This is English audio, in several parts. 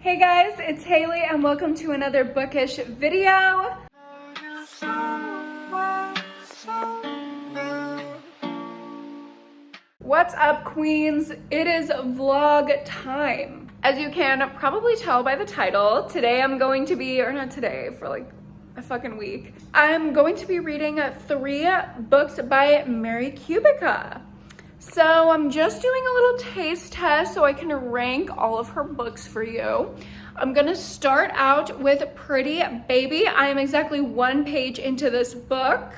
Hey guys, it's Haley and welcome to another bookish video. What's up, queens? It is vlog time. As you can probably tell by the title, today I'm going to be, or not today, for like a fucking week, I'm going to be reading 3 books by Mary Kubica. So I'm just doing a little taste test so I can rank all of her books for you. I'm gonna start out with Pretty Baby. I am exactly 1 page into this book,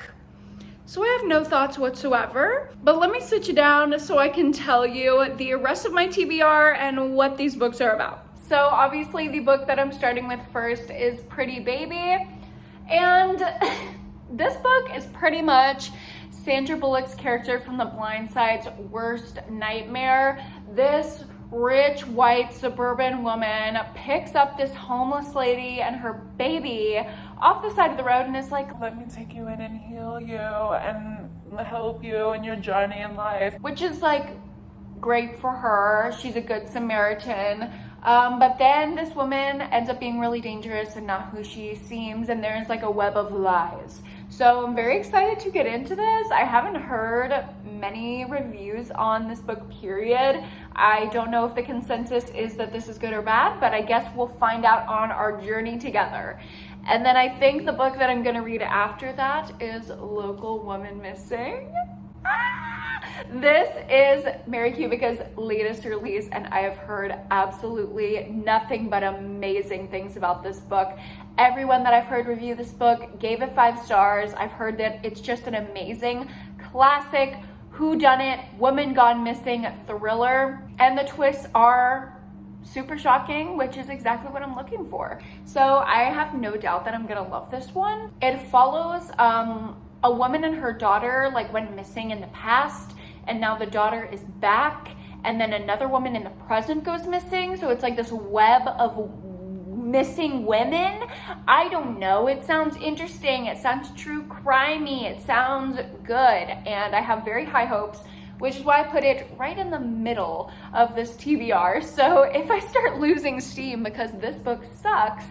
so I have no thoughts whatsoever. But let me sit you down so I can tell you the rest of my TBR and what these books are about. So obviously the book that I'm starting with first is Pretty Baby. And this book is pretty much Sandra Bullock's character from The Blind Side's worst nightmare. This rich white suburban woman picks up this homeless lady and her baby off the side of the road and is like, let me take you in and heal you and help you in your journey in life. Which is like great for her. She's a good Samaritan. But then this woman ends up being really dangerous and not who she seems, and there's like a web of lies. So I'm very excited to get into this. I haven't heard many reviews on this book, period. I don't know if the consensus is that this is good or bad, but I guess we'll find out on our journey together. And then I think the book that I'm gonna read after that is Local Woman Missing. This is Mary Kubica's latest release, and I have heard absolutely nothing but amazing things about this book. Everyone that I've heard review this book gave it 5 stars. I've heard that it's just an amazing classic whodunit, woman gone missing thriller, and the twists are super shocking, which is exactly what I'm looking for. So I have no doubt that I'm gonna love this one. It follows a woman and her daughter like went missing in the past, and now the daughter is back, and then another woman in the present goes missing. So it's like this web of missing women. I don't know, it sounds interesting, it sounds true crimey, it sounds good, and I have very high hopes, which is why I put it right in the middle of this TBR. So if I start losing steam because this book sucks,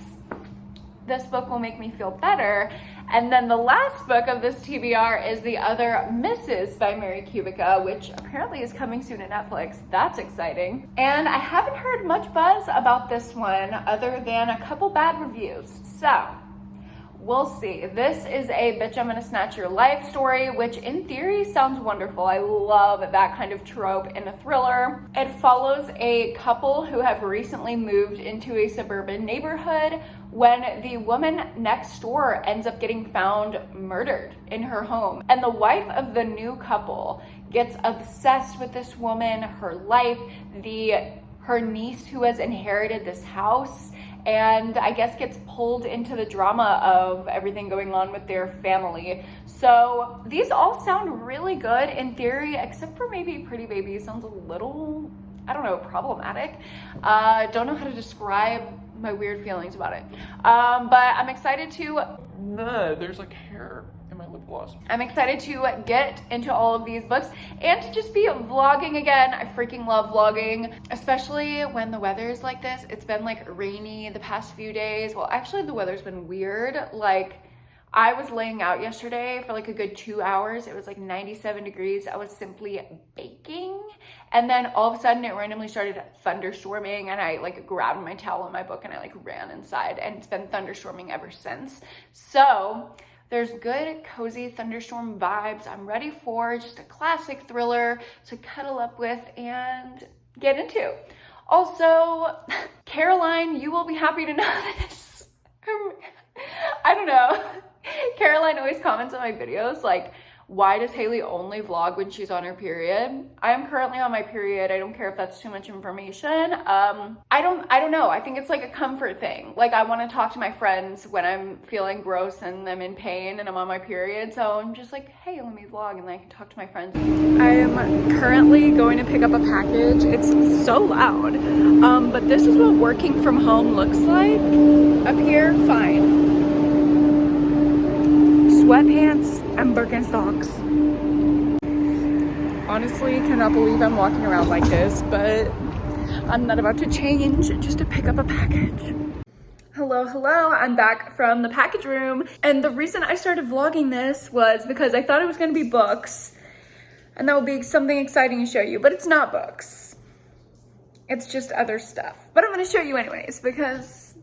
this book will make me feel better. And then the last book of this TBR is The Other Mrs. by Mary Kubica, which apparently is coming soon to Netflix. That's exciting. And I haven't heard much buzz about this one other than a couple bad reviews. So we'll see. This is a bitch I'm gonna snatch your life story, which in theory sounds wonderful. I love that kind of trope in a thriller. It follows a couple who have recently moved into a suburban neighborhood when the woman next door ends up getting found murdered in her home. And the wife of the new couple gets obsessed with this woman, her life, her niece who has inherited this house, and I guess gets pulled into the drama of everything going on with their family. So these all sound really good in theory, except for maybe Pretty Baby sounds a little, I don't know, problematic. Don't know how to describe my weird feelings about it. But I'm excited to... No, there's like hair in my lip gloss. I'm excited to get into all of these books and to just be vlogging again. I freaking love vlogging, especially when the weather is like this. It's been like rainy the past few days. Well, actually the weather's been weird. Like I was laying out yesterday for like a good 2 hours. It was like 97 degrees. I was simply baking. And then all of a sudden it randomly started thunderstorming, and I like grabbed my towel and my book and I like ran inside, and it's been thunderstorming ever since. So there's good, cozy thunderstorm vibes. I'm ready for just a classic thriller to cuddle up with and get into. Also, Caroline, you will be happy to know this. I don't know. Caroline always comments on my videos like, why does Haley only vlog when she's on her period? I am currently on my period. I don't care if that's too much information. I don't know. I think it's like a comfort thing. Like I want to talk to my friends when I'm feeling gross and I'm in pain and I'm on my period. So I'm just like, hey, let me vlog, and then I can talk to my friends. I am currently going to pick up a package. It's so loud. But this is what working from home looks like. Up here, fine. Sweatpants and Birkenstocks. Honestly, cannot believe I'm walking around like this, but I'm not about to change just to pick up a package. Hello, I'm back from the package room. And the reason I started vlogging this was because I thought it was gonna be books and that would be something exciting to show you, but it's not books. It's just other stuff. But I'm gonna show you anyways because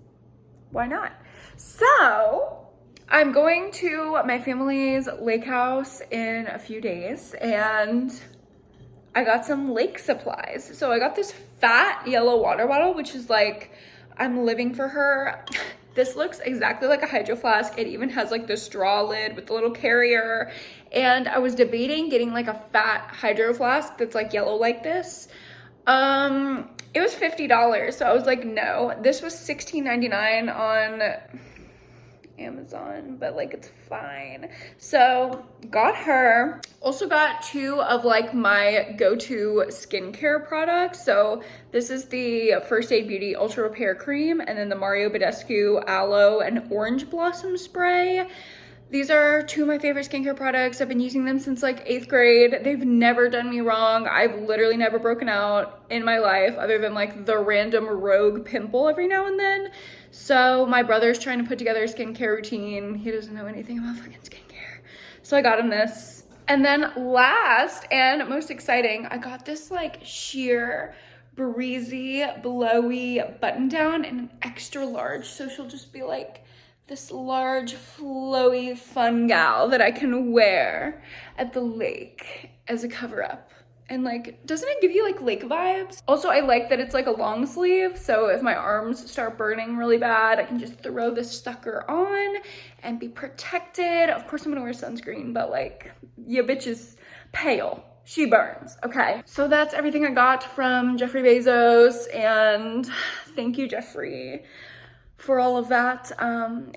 why not? So, I'm going to my family's lake house in a few days and I got some lake supplies. So I got this fat yellow water bottle, which is like, I'm living for her. This looks exactly like a hydro flask. It even has like the straw lid with the little carrier. And I was debating getting like a fat hydro flask that's like yellow like this. It was $50, so I was like, no. This was $16.99 on Amazon, but like it's fine. So got her. Also got two of like my go-to skincare products. So this is the First Aid Beauty Ultra Repair Cream and then the Mario Badescu Aloe and Orange Blossom Spray. These are two of my favorite skincare products. I've been using them since like 8th grade. They've never done me wrong. I've literally never broken out in my life other than like the random rogue pimple every now and then. So my brother's trying to put together a skincare routine. He doesn't know anything about fucking skincare. So I got him this. And then last and most exciting, I got this like sheer breezy, blowy button down in an extra large. So she'll just be like this large, flowy, fun gal that I can wear at the lake as a cover up. And like, doesn't it give you like lake vibes? Also, I like that it's like a long sleeve. So if my arms start burning really bad, I can just throw this sucker on and be protected. Of course, I'm gonna wear sunscreen, but like, your bitch is pale. She burns, okay? So that's everything I got from Jeffrey Bezos, and thank you, Jeffrey, for all of that.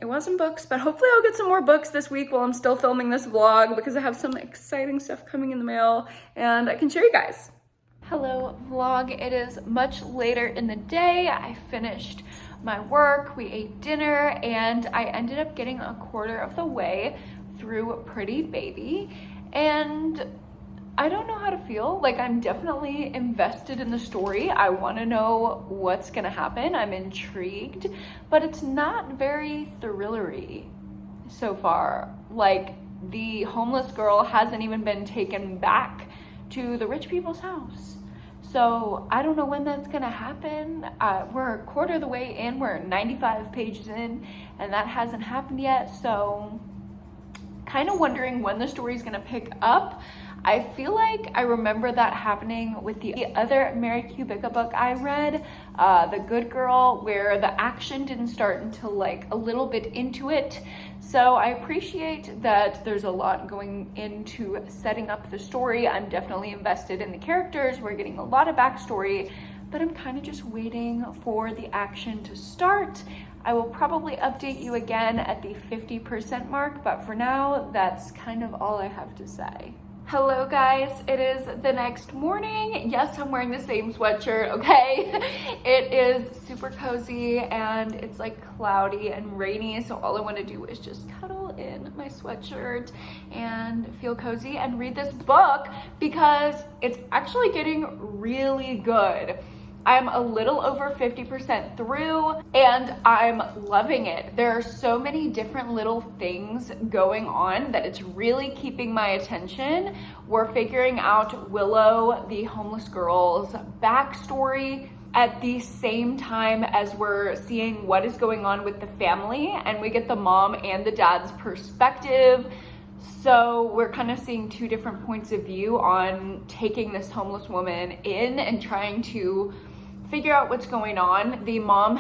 It wasn't books, but hopefully I'll get some more books this week while I'm still filming this vlog because I have some exciting stuff coming in the mail and I can show you guys. Hello vlog, it is much later in the day. I finished my work, we ate dinner, and I ended up getting a quarter of the way through Pretty Baby, and I don't know how to feel. Like, I'm definitely invested in the story. I want to know what's gonna happen. I'm intrigued, but it's not very thrillery so far. Like, the homeless girl hasn't even been taken back to the rich people's house. So I don't know when that's gonna happen. We're a quarter of the way in, we're 95 pages in, and that hasn't happened yet. So kind of wondering when the story's gonna pick up. I feel like I remember that happening with the other Mary Kubica book I read, The Good Girl, where the action didn't start until like a little bit into it. So I appreciate that there's a lot going into setting up the story. I'm definitely invested in the characters. We're getting a lot of backstory, but I'm kind of just waiting for the action to start. I will probably update you again at the 50% mark, but for now, that's kind of all I have to say. Hello guys, it is the next morning. Yes, I'm wearing the same sweatshirt, okay? It is super cozy and it's like cloudy and rainy, so all I want to do is just cuddle in my sweatshirt and feel cozy and read this book because it's actually getting really good. I'm a little over 50% through and I'm loving it. There are so many different little things going on that it's really keeping my attention. We're figuring out Willow, the homeless girl's backstory at the same time as we're seeing what is going on with the family, and we get the mom and the dad's perspective. So we're kind of seeing two different points of view on taking this homeless woman in and trying to figure out what's going on. The mom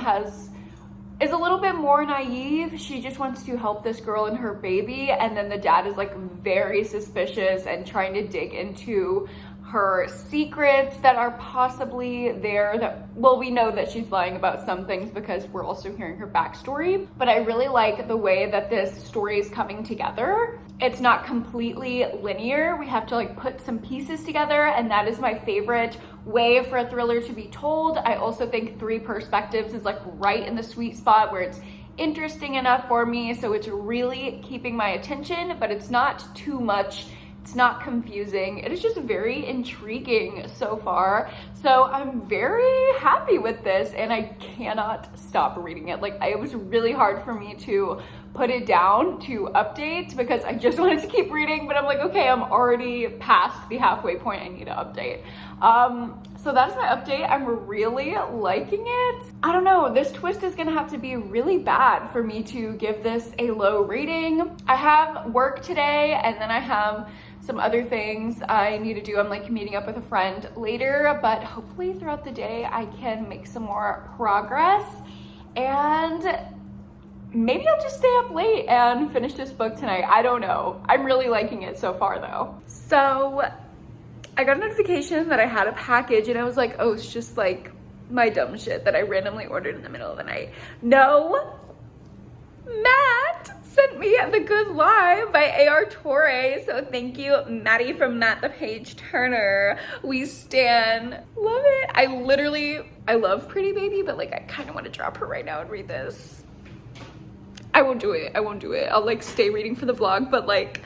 is a little bit more naive. She just wants to help this girl and her baby, and then the dad is like very suspicious and trying to dig into her secrets that are possibly there. That, well, we know that she's lying about some things because we're also hearing her backstory, but I really like the way that this story is coming together. It's not completely linear. We have to like put some pieces together, and that is my favorite way for a thriller to be told. I also think 3 perspectives is like right in the sweet spot where it's interesting enough for me, so it's really keeping my attention, but it's not too much It's not confusing. It is just very intriguing so far. So I'm very happy with this and I cannot stop reading it. Like, it was really hard for me to put it down to update because I just wanted to keep reading, but I'm like, okay, I'm already past the halfway point. I need to update. So that's my update. I'm really liking it. I don't know, this twist is gonna have to be really bad for me to give this a low rating. I have work today and then I have some other things I need to do. I'm like meeting up with a friend later, but hopefully throughout the day I can make some more progress and maybe I'll just stay up late and finish this book tonight. I don't know. I'm really liking it so far though. So I got a notification that I had a package and I was like, oh, it's just like my dumb shit that I randomly ordered in the middle of the night. No, Matt sent me The Good Lie by A.R. Torre. So thank you, Maddie from Matt the Page Turner. We stan. Love it. I love Pretty Baby, but like I kind of want to drop her right now and read this. I won't do it. I'll like stay reading for the vlog, but like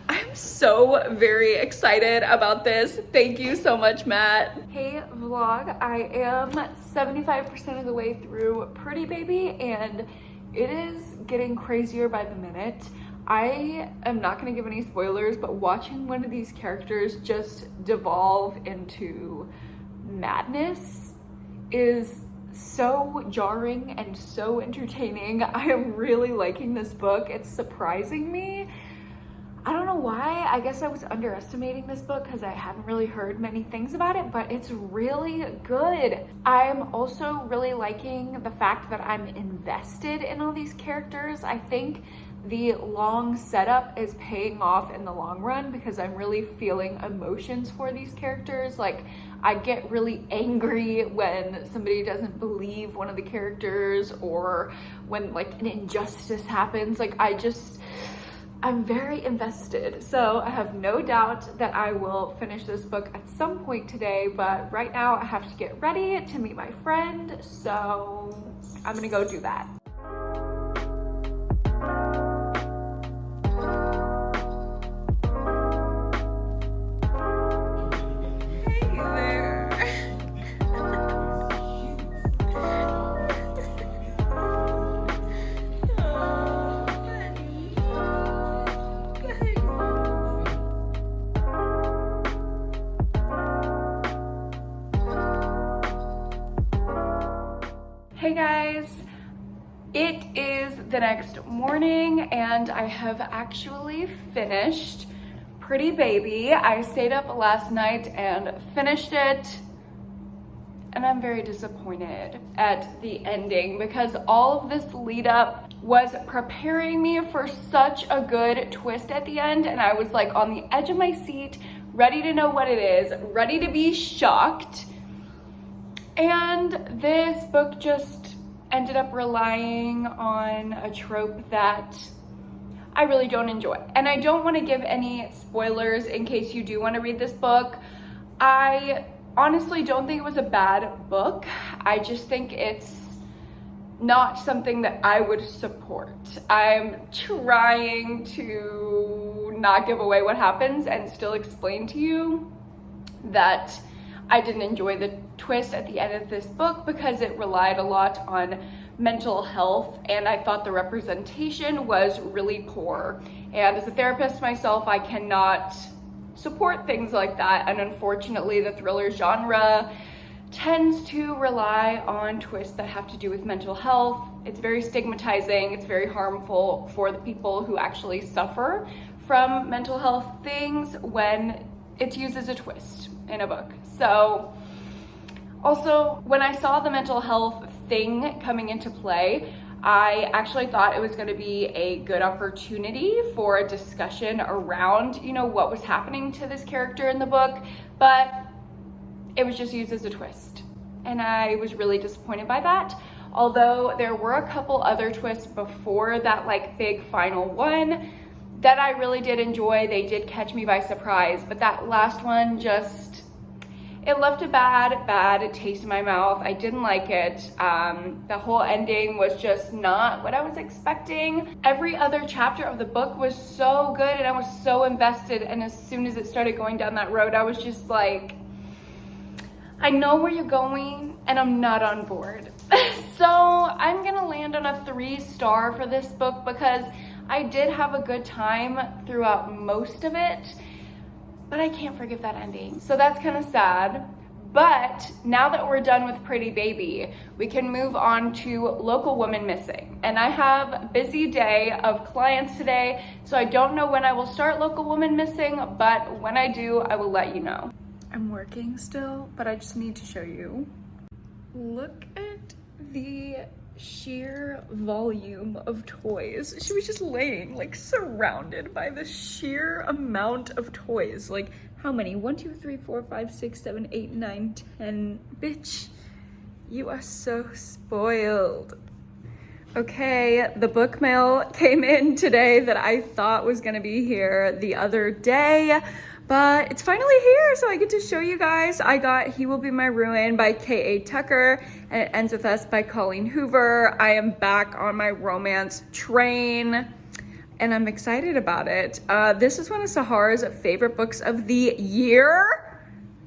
I'm so very excited about this. Thank you so much, Matt. Hey vlog, I am 75% of the way through Pretty Baby and it is getting crazier by the minute. I am not gonna give any spoilers, but watching one of these characters just devolve into madness is so jarring and so entertaining. I am really liking this book. It's surprising me. I don't know why. I guess I was underestimating this book because I hadn't really heard many things about it, but it's really good. I'm also really liking the fact that I'm invested in all these characters. I think the long setup is paying off in the long run because I'm really feeling emotions for these characters. Like, I get really angry when somebody doesn't believe one of the characters or when like an injustice happens. Like, I'm very invested. So I have no doubt that I will finish this book at some point today, but right now I have to get ready to meet my friend. So I'm gonna go do that. Hey guys, it is the next morning and I have actually finished Pretty Baby. I stayed up last night and finished it and I'm very disappointed at the ending because all of this lead up was preparing me for such a good twist at the end and I was like on the edge of my seat, ready to know what it is, ready to be shocked. And this book just ended up relying on a trope that I really don't enjoy. And I don't want to give any spoilers in case you do want to read this book. I honestly don't think it was a bad book. I just think it's not something that I would support. I'm trying to not give away what happens and still explain to you that I didn't enjoy the twist at the end of this book because it relied a lot on mental health and I thought the representation was really poor. And as a therapist myself, I cannot support things like that. And unfortunately, the thriller genre tends to rely on twists that have to do with mental health. It's very stigmatizing. It's very harmful for the people who actually suffer from mental health things when it's used as a twist in a book. So also, when I saw the mental health thing coming into play, I actually thought it was going to be a good opportunity for a discussion around, you know, what was happening to this character in the book, but it was just used as a twist. And I was really disappointed by that. Although there were a couple other twists before that like big final one that I really did enjoy. They did catch me by surprise, but that last one just, it left a bad taste in my mouth. I didn't like it. The whole ending was just not what I was expecting. Every other chapter of the book was so good and I was so invested, and as soon as it started going down that road, I was just like, I know where you're going and I'm not on board. So I'm gonna land on a 3-star for this book because I did have a good time throughout most of it, but I can't forgive that ending. So that's kind of sad. But now that we're done with Pretty Baby, we can move on to Local Woman Missing. And I have a busy day of clients today, so I don't know when I will start Local Woman Missing, but when I do, I will let you know. I'm working still, but I just need to show you. Look at the sheer volume of toys. She was just laying like surrounded by the sheer amount of toys. Like how many? 1, 2, 3, 4, 5, 6, 7, 8, 9, 10. Bitch, you are so spoiled. Okay, the book mail came in today that I thought was gonna be here the other day, but it's finally here, so I get to show you guys. I got He Will Be My Ruin by K.A. Tucker, and It Ends With Us by Colleen Hoover. I am back on my romance train, and I'm excited about it. This is one of Sahar's favorite books of the year,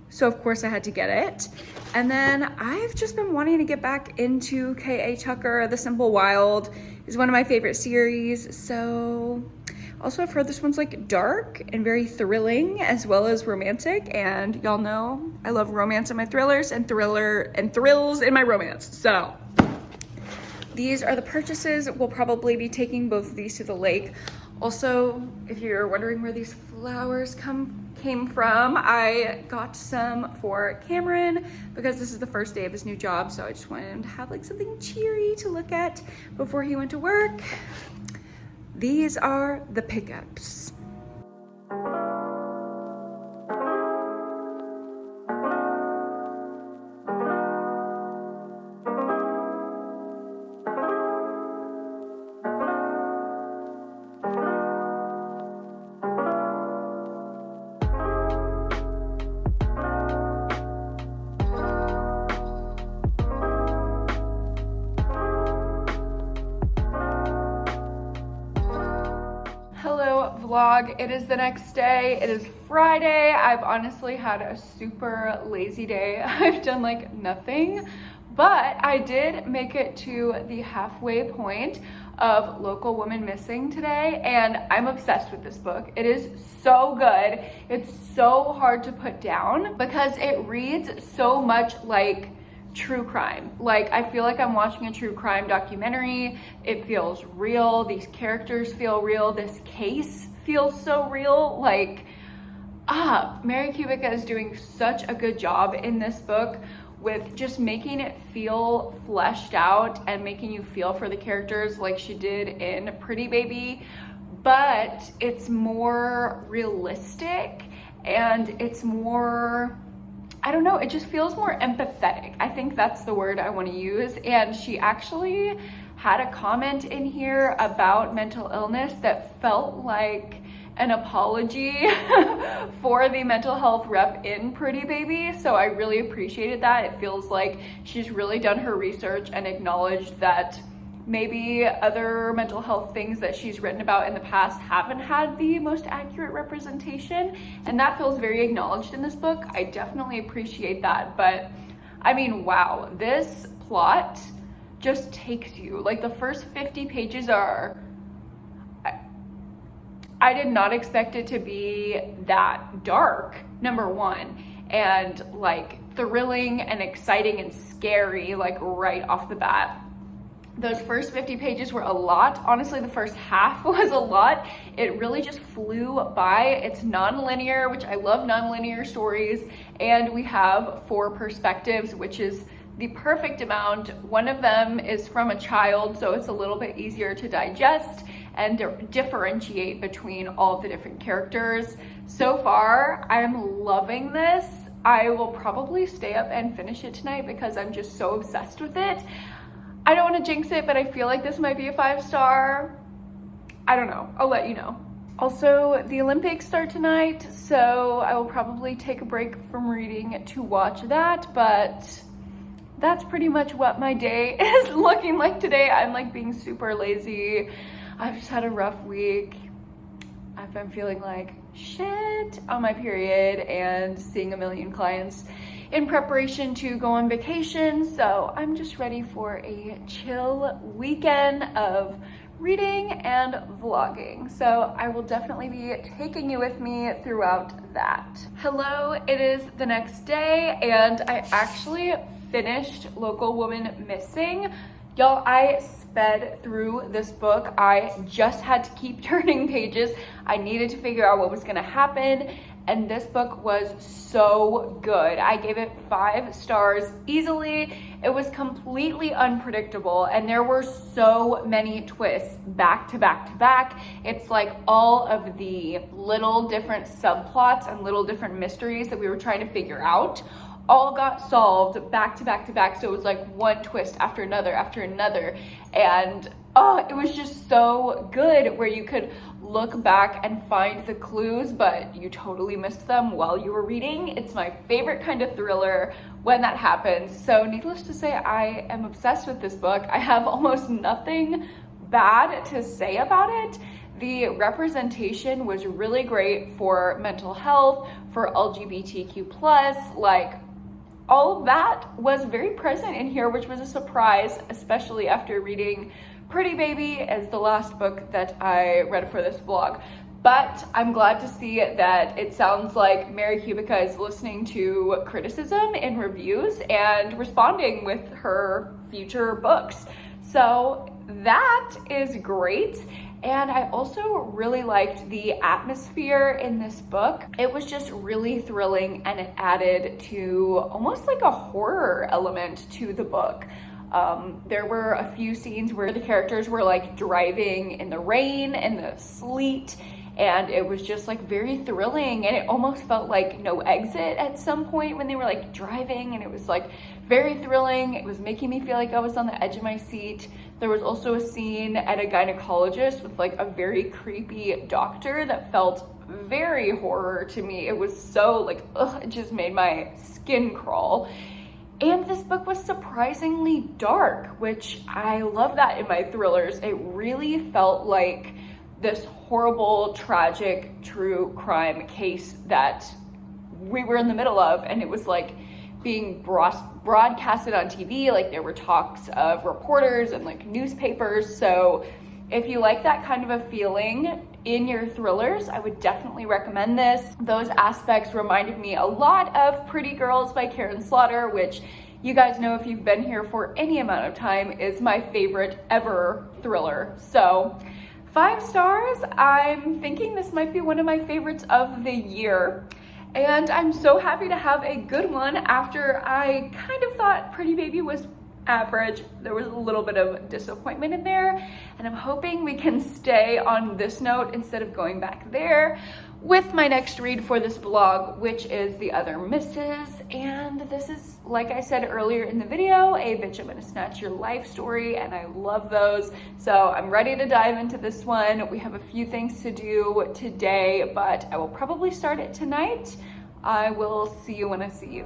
so of course I had to get it. And then I've just been wanting to get back into K.A. Tucker. The Simple Wild is one of my favorite series, so... Also, I've heard this one's like dark and very thrilling as well as romantic, and y'all know I love romance in my thrillers and thrills in my romance. So these are the purchases. We'll probably be taking both of these to the lake. Also, if you're wondering where these flowers came from, I got some for Cameron because this is the first day of his new job, so I just wanted him to have like something cheery to look at before he went to work. These are the pickups. Vlog. It is the next day. It is Friday. I've honestly had a super lazy day. I've done like nothing, but I did make it to the halfway point of Local Woman Missing today, and I'm obsessed with this book. It is so good. It's so hard to put down because it reads so much like true crime. Like, I feel like I'm watching a true crime documentary. It feels real. These characters feel real. This case feels so real. Like, Mary Kubica is doing such a good job in this book with just making it feel fleshed out and making you feel for the characters like she did in Pretty Baby, but it's more realistic and it's more, I don't know, it just feels more empathetic. I think that's the word I want to use. And she actually had a comment in here about mental illness that felt like an apology for the mental health rep in Pretty Baby. So I really appreciated that. It feels like she's really done her research and acknowledged that maybe other mental health things that she's written about in the past haven't had the most accurate representation, and that feels very acknowledged in this book. I definitely appreciate that. But I mean, wow, this plot just takes you. Like, the first 50 pages are, I did not expect it to be that dark, number one, and like thrilling and exciting and scary, like right off the bat. Those first 50 pages were a lot. Honestly, the first half was a lot. It really just flew by. It's non-linear, which I love non-linear stories. And we have 4 perspectives, which is the perfect amount. One of them is from a child, so it's a little bit easier to digest and differentiate between all of the different characters. So far, I'm loving this. I will probably stay up and finish it tonight because I'm just so obsessed with it. I don't want to jinx it, but I feel like this might be a 5-star. I don't know. I'll let you know. Also, the Olympics start tonight, so I will probably take a break from reading to watch that, but that's pretty much what my day is looking like today. I'm like being super lazy. I've just had a rough week. I've been feeling like shit on my period and seeing a million clients in preparation to go on vacation. So I'm just ready for a chill weekend of reading and vlogging. So I will definitely be taking you with me throughout that. Hello, it is the next day and I actually finished Local Woman Missing. Y'all, I sped through this book. I just had to keep turning pages. I needed to figure out what was gonna happen, and this book was so good. I gave it 5 stars easily. It was completely unpredictable, and there were so many twists back to back to back. It's like all of the little different subplots and little different mysteries that we were trying to figure out all got solved back to back to back. So it was like one twist after another, and it was just so good where you could look back and find the clues, but you totally missed them while you were reading. It's my favorite kind of thriller when that happens. So needless to say, I am obsessed with this book. I have almost nothing bad to say about it. The representation was really great for mental health, for LGBTQ+, like all of that was very present in here, which was a surprise, especially after reading Pretty Baby as the last book that I read for this vlog. But I'm glad to see that it sounds like Mary Kubica is listening to criticism and reviews and responding with her future books. So that is great. And I also really liked the atmosphere in this book. It was just really thrilling and it added to almost like a horror element to the book. There were a few scenes where the characters were like driving in the rain and the sleet, and it was just like very thrilling, and it almost felt like No Exit at some point when they were like driving, and it was like very thrilling. It was making me feel like I was on the edge of my seat. There was also a scene at a gynecologist with like a very creepy doctor that felt very horror to me. It was so like, ugh, it just made my skin crawl. And this book was surprisingly dark, which I love that in my thrillers. It really felt like this horrible, tragic, true crime case that we were in the middle of, and it was like being broadcasted on TV. Like there were talks of reporters and like newspapers. So if you like that kind of a feeling in your thrillers, I would definitely recommend this. Those aspects reminded me a lot of Pretty Girls by Karen Slaughter, which you guys know if you've been here for any amount of time is my favorite ever thriller. So 5 stars. I'm thinking this might be one of my favorites of the year. And I'm so happy to have a good one after I kind of thought Pretty Baby was average. There was a little bit of disappointment in there, and I'm hoping we can stay on this note instead of going back there with my next read for this vlog, which is The Other Misses. And this is, like I said earlier in the video, a bitch I'm gonna snatch your life story, and I love those. So I'm ready to dive into this one. We have a few things to do today, but I will probably start it tonight. I will see you when I see you.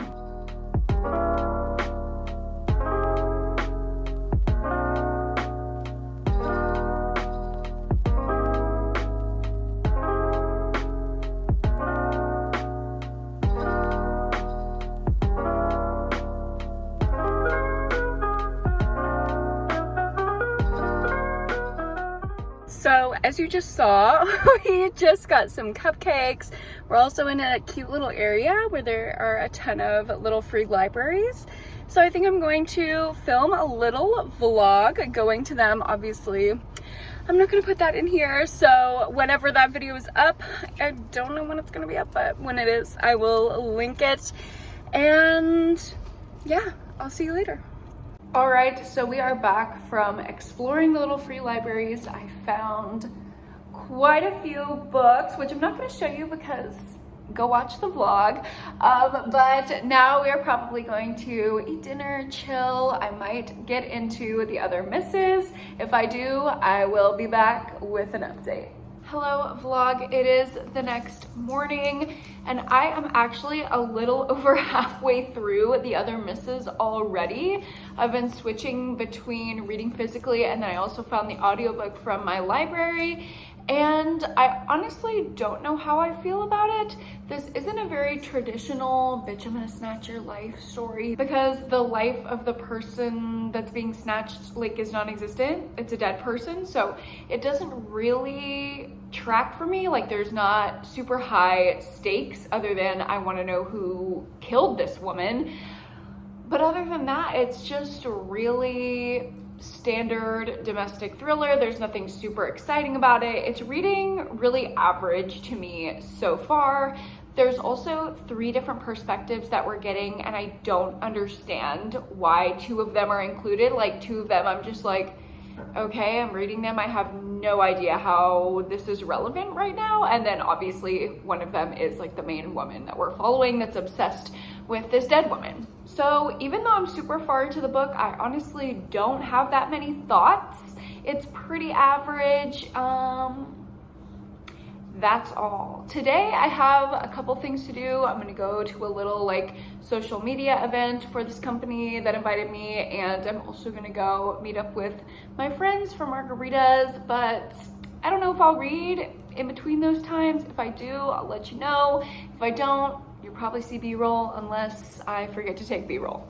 So as you just saw, we just got some cupcakes. We're also in a cute little area where there are a ton of little free libraries. So I think I'm going to film a little vlog going to them. Obviously, I'm not gonna put that in here. So whenever that video is up, I don't know when it's gonna be up, but when it is, I will link it. And yeah, I'll see you later. All right, so we are back from exploring the little free libraries. I found quite a few books, which I'm not going to show you because go watch the vlog. But now we are probably going to eat dinner, chill. I might get into The Other Misses. If I do, I will be back with an update. Hello vlog, it is the next morning and I am actually a little over halfway through The Other Misses already. I've been switching between reading physically and then I also found the audiobook from my library, and I honestly don't know how I feel about it. This isn't a very traditional bitch I'm gonna snatch your life story, because the life of the person that's being snatched like is non-existent. It's a dead person, so it doesn't really track for me. Like there's not super high stakes other than I want to know who killed this woman. But other than that, it's just really standard domestic thriller. There's nothing super exciting about it. It's reading really average to me so far. There's also 3 different perspectives that we're getting and I don't understand why 2 of them are included. Like 2 of them I'm just like, okay, I'm reading them, I have no idea how this is relevant right now. And then obviously one of them is like the main woman that we're following that's obsessed with this dead woman. So even though I'm super far into the book, I honestly don't have that many thoughts. It's pretty average. That's all. Today I have a couple things to do. I'm gonna go to a little like social media event for this company that invited me, and I'm also gonna go meet up with my friends for margaritas, but I don't know if I'll read in between those times. If I do, I'll let you know. If I don't, you'll probably see B-roll unless I forget to take B-roll.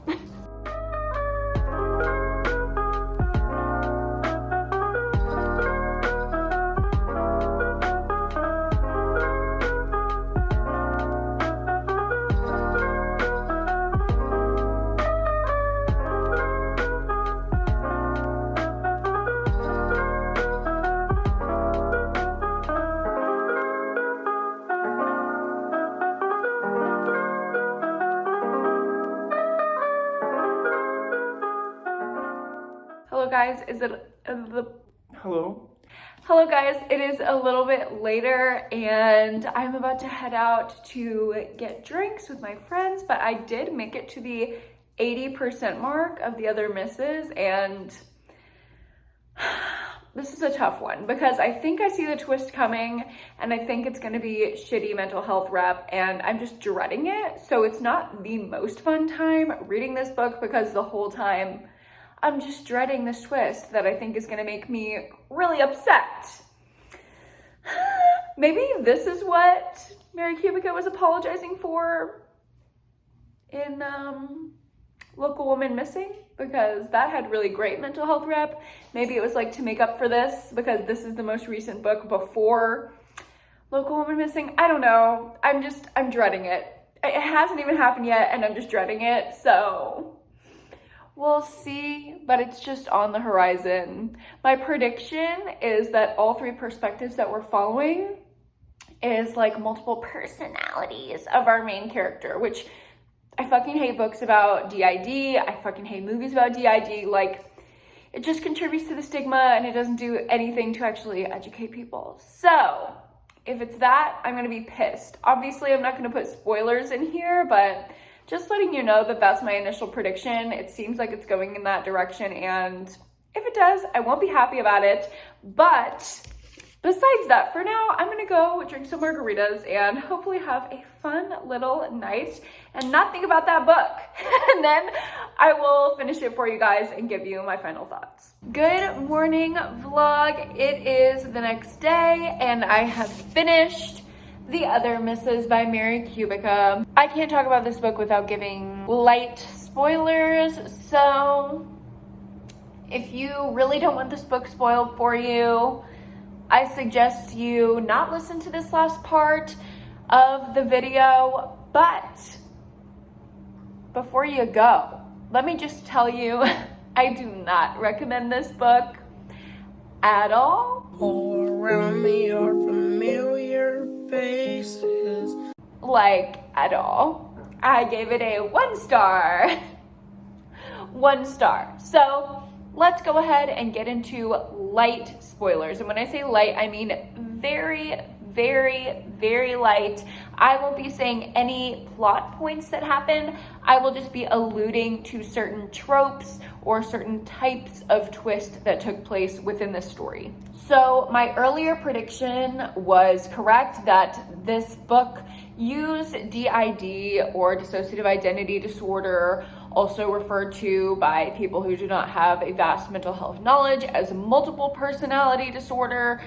Hello guys, Hello guys, it is a little bit later and I'm about to head out to get drinks with my friends, but I did make it to the 80% mark of The Other Misses, and this is a tough one because I think I see the twist coming and I think it's gonna be shitty mental health rep and I'm just dreading it. So it's not the most fun time reading this book because the whole time I'm just dreading this twist that I think is gonna make me really upset. Maybe this is what Mary Kubica was apologizing for in Local Woman Missing, because that had really great mental health rep. Maybe it was like to make up for this because this is the most recent book before Local Woman Missing. I don't know. I'm dreading it. It hasn't even happened yet and I'm just dreading it, so we'll see, but it's just on the horizon. My prediction is that all 3 perspectives that we're following is like multiple personalities of our main character, which I fucking hate books about DID. I fucking hate movies about DID. Like, it just contributes to the stigma and it doesn't do anything to actually educate people. So if it's that, I'm gonna be pissed. Obviously, I'm not gonna put spoilers in here, but just letting you know that that's my initial prediction. It seems like it's going in that direction, and if it does, I won't be happy about it. But besides that, for now, I'm gonna go drink some margaritas and hopefully have a fun little night and not think about that book. And then I will finish it for you guys and give you my final thoughts. Good morning, vlog. It is the next day and I have finished The Other Misses by Mary Kubica. I can't talk about this book without giving light spoilers, so if you really don't want this book spoiled for you, I suggest you not listen to this last part of the video. But before you go, let me just tell you, I do not recommend this book at all. All around me are familiar faces. Like, at all. I gave it a 1 star. 1 star. So let's go ahead and get into light spoilers. And when I say light, I mean very, very, very light. I won't be saying any plot points that happen. I will just be alluding to certain tropes or certain types of twists that took place within the story. So my earlier prediction was correct that this book used DID, or dissociative identity disorder, also referred to by people who do not have a vast mental health knowledge as multiple personality disorder.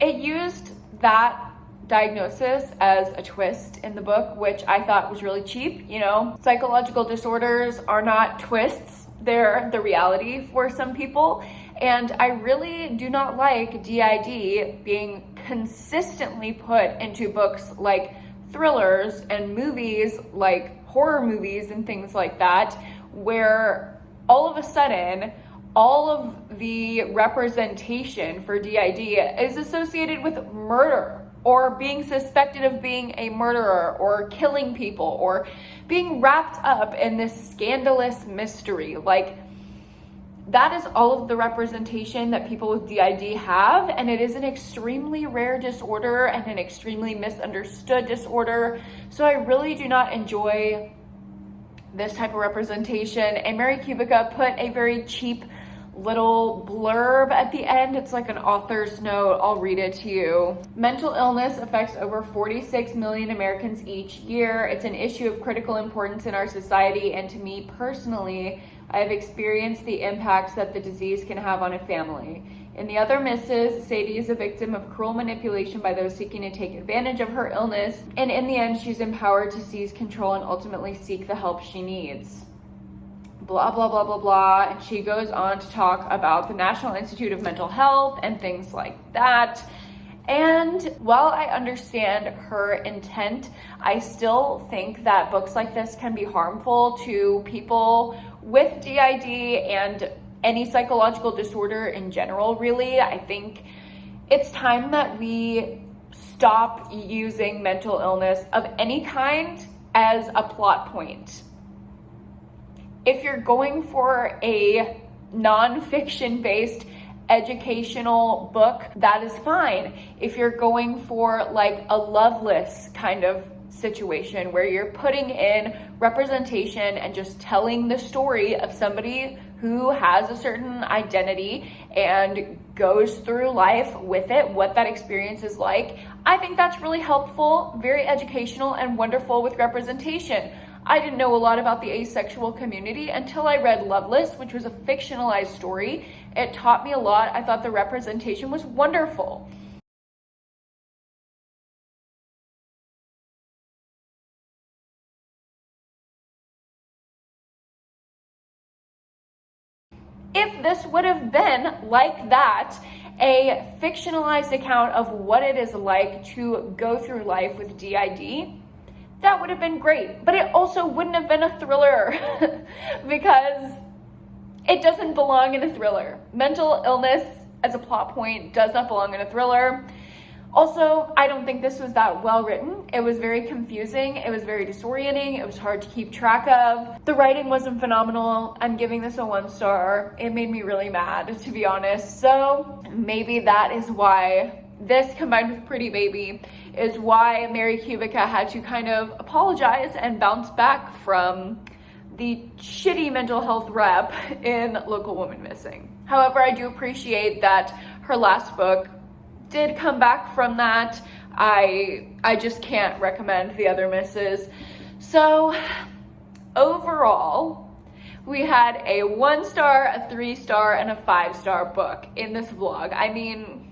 It used that diagnosis as a twist in the book, which I thought was really cheap. You know, psychological disorders are not twists, they're the reality for some people. And I really do not like DID being consistently put into books like thrillers and movies like horror movies and things like that, where all of a sudden all of the representation for DID is associated with murder, or being suspected of being a murderer, or killing people, or being wrapped up in this scandalous mystery. Like, that is all of the representation that people with DID have, and it is an extremely rare disorder and an extremely misunderstood disorder. So I really do not enjoy this type of representation. And Mary Kubica put a very cheap little blurb at the end. It's like an author's note. I'll read it to you. Mental illness affects over 46 million Americans each year. It's an issue of critical importance in our society, and to me personally, I have experienced the impacts that the disease can have on a family. In The Other Misses, Sadie is a victim of cruel manipulation by those seeking to take advantage of her illness, and in the end, she's empowered to seize control and ultimately seek the help she needs. Blah, blah, blah, blah, blah. And she goes on to talk about the National Institute of Mental Health and things like that. And while I understand her intent, I still think that books like this can be harmful to people with DID and any psychological disorder in general, really. I think it's time that we stop using mental illness of any kind as a plot point. If you're going for a nonfiction based educational book, that is fine. If you're going for like a Loveless kind of situation where you're putting in representation and just telling the story of somebody who has a certain identity and goes through life with it, what that experience is like, I think that's really helpful, very educational, and wonderful with representation. I didn't know a lot about the asexual community until I read Loveless, which was a fictionalized story. It taught me a lot. I thought the representation was wonderful. If this would have been like that, a fictionalized account of what it is like to go through life with DID, that would have been great. But it also wouldn't have been a thriller because it doesn't belong in a thriller. Mental illness as a plot point does not belong in a thriller. Also, I don't think this was that well written. It was very confusing. It was very disorienting. It was hard to keep track of. The writing wasn't phenomenal. I'm giving this a 1 star. It made me really mad, to be honest. So maybe that is why this, combined with Pretty Baby, is why Mary Kubica had to kind of apologize and bounce back from the shitty mental health rep in Local Woman Missing. However, I do appreciate that her last book did come back from that. I just can't recommend The Other Misses. So overall, we had a 1 star, a 3 star, and a 5 star book in this vlog. I mean,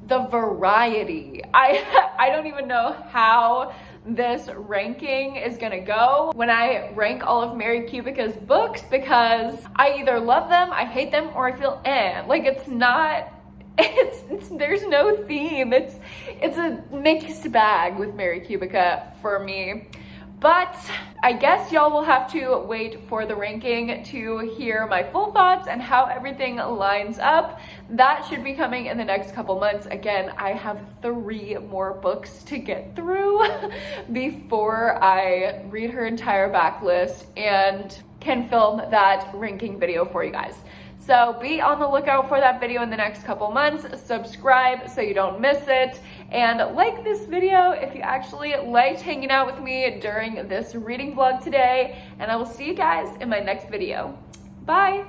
the variety. I don't even know how this ranking is gonna go when I rank all of Mary Kubica's books, because I either love them, I hate them, or I feel like it's not, there's no theme. It's a mixed bag with Mary Kubica for me. But I guess y'all will have to wait for the ranking to hear my full thoughts and how everything lines up. That should be coming in the next couple months. Again, I have 3 more books to get through before I read her entire backlist and can film that ranking video for you guys. So be on the lookout for that video in the next couple months. Subscribe so you don't miss it. And like this video if you actually liked hanging out with me during this reading vlog today. And I will see you guys in my next video. Bye!